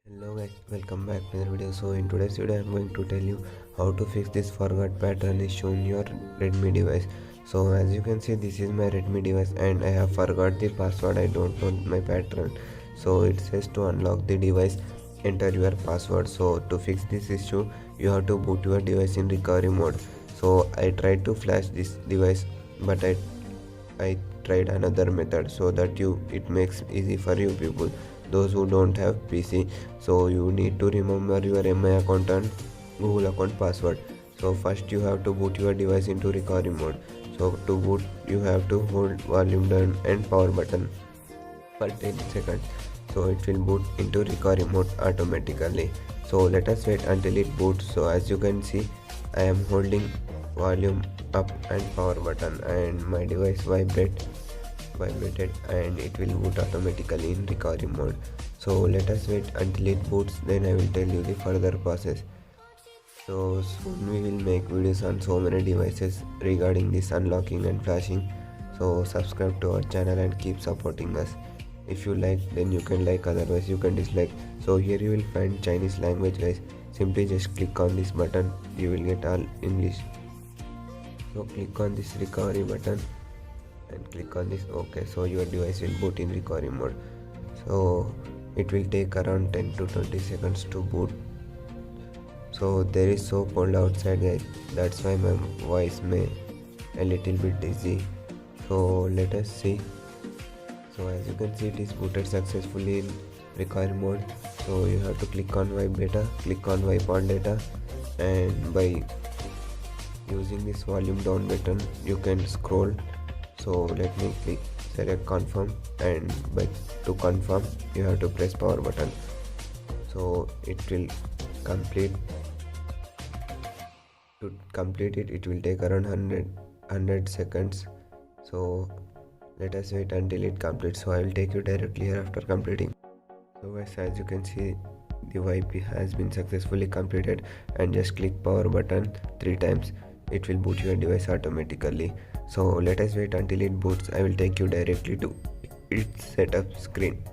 Hello guys, welcome back to the video. So in today's video I'm going to tell you how to fix this forgot pattern issue in your Redmi device. So as you can see, this is my Redmi device and I have forgot the password. I don't know my pattern. So it says to unlock the device, enter your password. So to fix this issue, you have to boot your device in recovery mode. So I tried to flash this device, but I tried another method so that it makes easy for you people, those who don't have PC. So you need to remember your MI account and Google account password. So first you have to boot your device into recovery mode. So to boot, you have to hold volume down and power button for 10 seconds. So it will boot into recovery mode automatically. So let us wait until it boots. So as you can see, I am holding volume up and power button and my device vibrated and it will boot automatically in recovery mode. So let us wait until it boots, then I will tell you the further process. So soon we will make videos on so many devices regarding this unlocking and flashing. So subscribe to our channel and keep supporting us. If you like, then you can like, otherwise you can dislike. So here you will find Chinese language guys. Simply just click on this button, you will get all English. So click on this recovery button and click on this OK. So your device will boot in recovery mode. So it will take around 10 to 20 seconds to boot. So there is so cold outside guys, that's why my voice may a little bit dizzy. So let us see. So as you can see, it is booted successfully in recovery mode. So you have to click on wipe data, click on wipe all data, and by using this volume down button you can scroll. So let me click select confirm, and to confirm you have to press power button. So it will complete. To complete it will take around 100 seconds. So let us wait until it completes. So I will take you directly here after completing. So guys, as you can see, the wipe has been successfully completed, and just click power button 3 times, it will boot your device automatically. So let us wait until it boots. I will take you directly to its setup screen.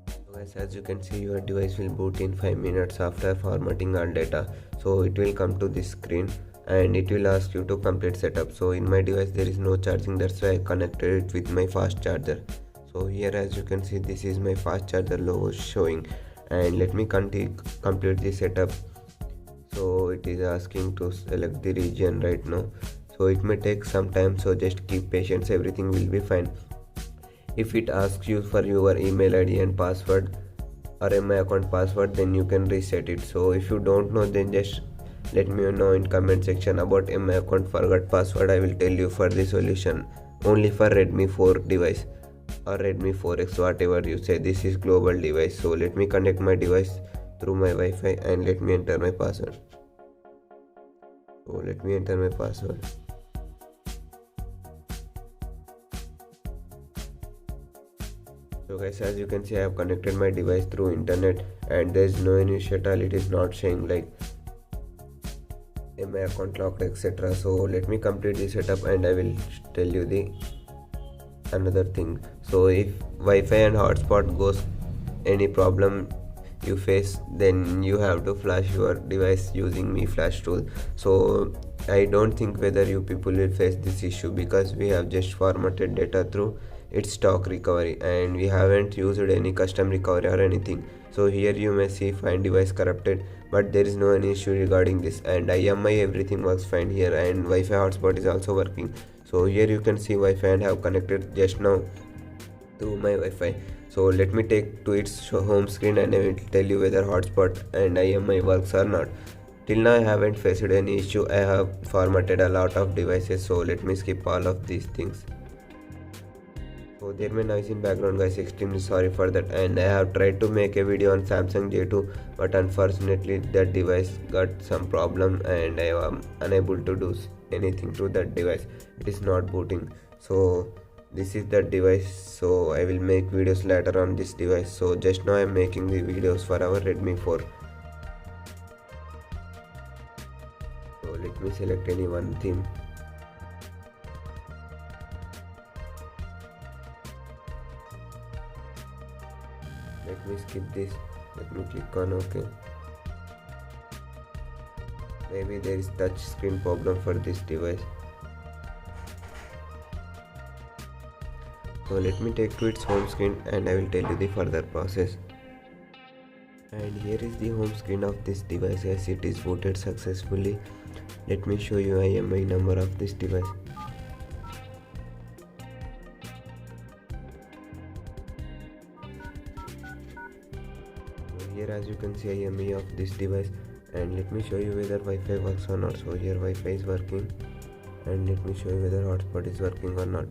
So guys, as you can see, your device will boot in 5 minutes after formatting all data. So it will come to this screen and it will ask you to complete setup. So in my device there is no charging, that's why I connected it with my fast charger. So here as you can see, this is my fast charger logo showing, and let me complete the setup. So it is asking to select the region right now, so it may take some time, so just keep patience, everything will be fine. If it asks you for your email ID and password or MI account password, then you can reset it. So if you don't know, then just let me know in comment section about MI account forgot password. I will tell you for the solution only for Redmi 4 device or Redmi 4X, whatever you say. This is global device. So let me connect my device through my Wi-Fi and let me enter my password. So let me enter my password. So guys, as you can see, I have connected my device through internet and there is no any issue at all. It is not showing like MI account locked, etc. So let me complete the setup and I will tell you the another thing. So if Wi-Fi and hotspot goes any problem you face, then you have to flash your device using Mi Flash tool. So I don't think whether you people will face this issue, because we have just formatted data through its stock recovery and we haven't used any custom recovery or anything. So here you may see find device corrupted, but there is no any issue regarding this, and IMI everything works fine here, and Wi-Fi hotspot is also working. So here you can see Wi-Fi and have connected just now through my Wi-Fi. So let me take to its home screen and I will tell you whether hotspot and IMI works or not. Till now I haven't faced any issue. I have formatted a lot of devices, so let me skip all of these things. So there may noise in background guys, extremely sorry for that. And I have tried to make a video on Samsung J2, but unfortunately that device got some problem and I am unable to do anything to that device. It is not booting. So this is the device. So I will make videos later on this device. So just now I am making the videos for our Redmi 4. So let me select any one theme. Let me skip this. Let me click on OK. Maybe there is touch screen problem for this device. So let me take to its home screen and I will tell you the further process. And here is the home screen of this device as it is booted successfully. Let me show you IMEI number of this device. So here as you can see IMEI of this device, and let me show you whether Wi-Fi works or not. So here Wi-Fi is working, and let me show you whether hotspot is working or not.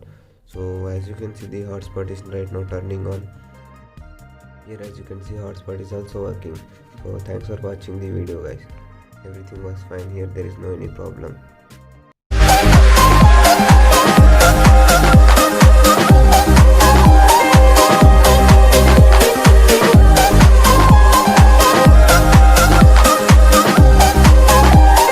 So as you can see the hotspot is right now turning on. Here as you can see hotspot is also working. So thanks for watching the video guys. Everything was fine here, there is no any problem.